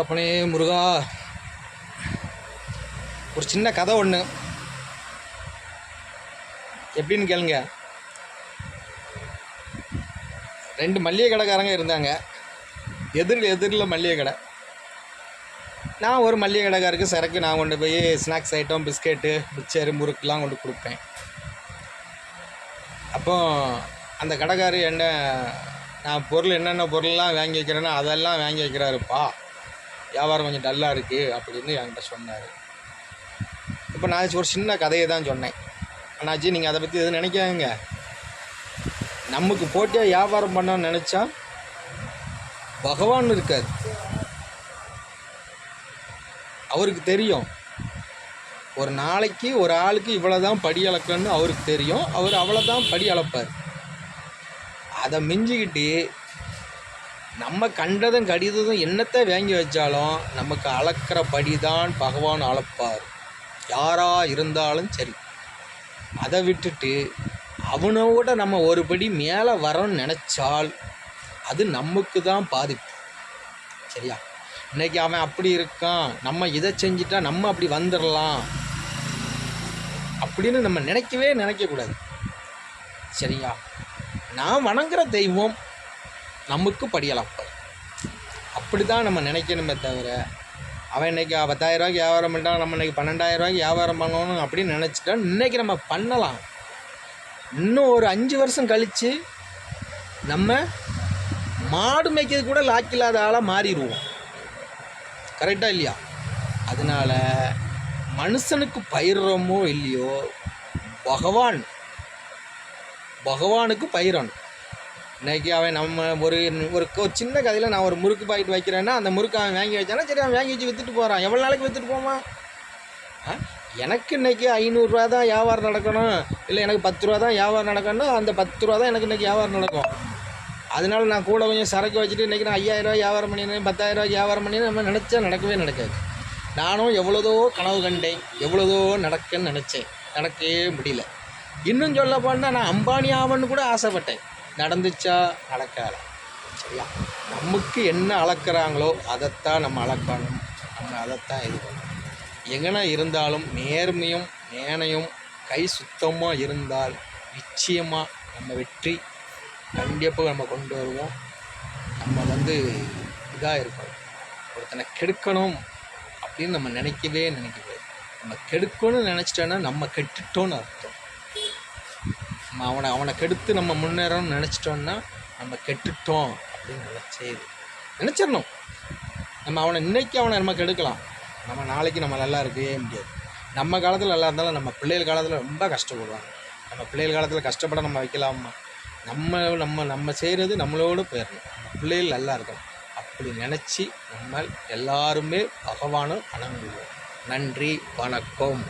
அப்பனே முருகா, ஒரு சின்ன கதை ஒன்று எப்படின்னு கேளுங்க. ரெண்டு மல்லிகை கடைக்காரங்க இருந்தாங்க. எதிரில் மல்லிகை கடை. நான் ஒரு மல்லிகை கடைக்காருக்கு சரக்கு நான் கொண்டு போய் ஸ்நாக்ஸ் ஐட்டம், பிஸ்கெட்டு, மிச்சரு, முறுக்குலாம் கொண்டு கொடுப்பேன். அப்போ அந்த கடைக்காரர் என்ன, நான் பொருள் என்னென்ன பொருள்லாம் வாங்கி வைக்கிறேன்னா அதெல்லாம் வாங்கி வைக்கிறாருப்பா, வியாபாரம் கொஞ்சம் டல்லாக இருக்குது அப்படின்னு என்கிட்ட சொன்னார். இப்போ நான் ஒரு சின்ன கதையை தான் சொன்னேன். அண்ணாச்சி, நீங்கள் அதை பற்றி எதுவும் நினைக்காங்க. நமக்கு போட்டியாக வியாபாரம் பண்ணணும்னு நினச்சா பகவான் இருக்கார். அவருக்கு தெரியும் ஒரு நாளைக்கு ஒரு ஆளுக்கு இவ்வளோ தான் படி அளக்கணும்னு அவருக்கு தெரியும். அவர் அவ்வளோ தான் படி அளப்பார். அதை மிஞ்சிக்கிட்டு நம்ம கண்டதும் கடிததும் என்னத்தை வாங்கி வச்சாலும் நமக்கு அளக்கிற படி தான் பகவான் அளப்பார், யாராக இருந்தாலும் சரி. அதை விட்டுட்டு அவனோட நம்ம ஒரு படி மேலே வரோன்னு நினச்சால் அது நமக்கு தான் பாதிப்பு. சரியா? இன்றைக்கி அவன் அப்படி இருக்கான், நம்ம இதை செஞ்சிட்டா நம்ம அப்படி வந்துடலாம் அப்படின்னு நம்ம நினைக்கக்கூடாது. சரியா? நான் வணங்குற தெய்வம் நமக்கு படியளப்பார், அப்படி தான் நம்ம நினைக்கணுமே தவிர அவன் இன்றைக்கி 10,000 ரூபாய்க்கு வியாபாரம் பண்ணிட்டான், நம்ம இன்றைக்கி 12,000 ரூபாய்க்கு வியாபாரம் பண்ணணும் அப்படின்னு நினச்சிட்டா இன்றைக்கி நம்ம பண்ணலாம். இன்னும் ஒரு 5 வருஷம் கழித்து நம்ம மாடு மேய்க்கிறது கூட லாக்கில்லாத ஆளாக மாறிடுவோம். கரெக்டாக இல்லையா? அதனால் மனுஷனுக்கு பயிர்றோமோ இல்லையோ பகவானுக்கு பயிரணும். இன்றைக்கி அவன் நம்ம ஒரு சின்ன கதையில் நான் ஒரு முறுக்கு பாக்கெட் வைக்கிறேன்னா அந்த முறுக்கு அவன் வாங்கி வச்சானா சரி, அவன் வாங்கி வச்சு விற்றுட்டு போகிறான். எவ்வளோ நாளைக்கு விற்றுட்டு போவான்? எனக்கு இன்றைக்கி 500 ரூபா தான் வியாபாரம் நடக்கணும், இல்லை எனக்கு 10 ரூபா தான் வியாபாரம் நடக்கணும்னா அந்த 10 ரூபா தான் எனக்கு இன்றைக்கி வியாபாரம் நடக்கும். அதனால நான் கூட கொஞ்சம் சரக்கு வச்சுட்டு இன்றைக்கி நான் 5,000 ரூபாய் வியாபாரம் பண்ணிடுறேன், 10,000 ரூபாய்க்கு வியாபாரம் பண்ணிடுறேன் நம்ம நினச்சா நடக்காது. நானும் எவ்வளோதோ கனவு கண்டேன், எவ்வளோதோ நடக்கன்னு நினச்சேன், நடக்கவே முடியல. இன்னும் சொல்ல போனால் நான் அம்பானி ஆவன்னு கூட ஆசைப்பட்டேன், நடந்துச்சா? நடக்காத. சரியா? நமக்கு என்ன அளக்குறாங்களோ அதைத்தான் நம்ம அளக்கணும், நம்ம அதைத்தான் இது பண்ணணும். எங்கன்னா இருந்தாலும் நேர்மையும் நேனையும் கை சுத்தமாக இருந்தால் நிச்சயமாக நம்ம வெற்றி கண்டிப்பாக நம்ம கொண்டு வருவோம். நம்ம இதாக இருக்கணும். ஒருத்தனை கெடுக்கணும் அப்படின்னு நம்ம நினைக்கவே நம்ம கெடுக்கணும்னு நினச்சிட்டோன்னா நம்ம கெட்டுட்டோன்னு அர்த்தம். நம்ம அவனை கெடுத்து நம்ம முன்னேறணும்னு நினச்சிட்டோன்னா நம்ம கெட்டுட்டோம் அப்படின்னு நினச்சிடணும். நம்ம அவனை நம்ம கெடுக்கலாம், நம்ம நாளைக்கு நம்ம நல்லா இருக்கவே முடியாது. நம்ம காலத்தில் நல்லா இருந்தாலும் நம்ம பிள்ளைகள் காலத்தில் ரொம்ப கஷ்டப்படுவாங்க. நம்ம பிள்ளைகள் காலத்தில் கஷ்டப்பட நம்ம வைக்கலாமா? நம்ம செய்கிறது நம்மளோடு போயிடணும், நம்ம பிள்ளைகள் நல்லா இருக்கணும். அப்படி நினச்சி நம்ம எல்லாருமே பகவானும் வணங்குவோம். நன்றி, வணக்கம்.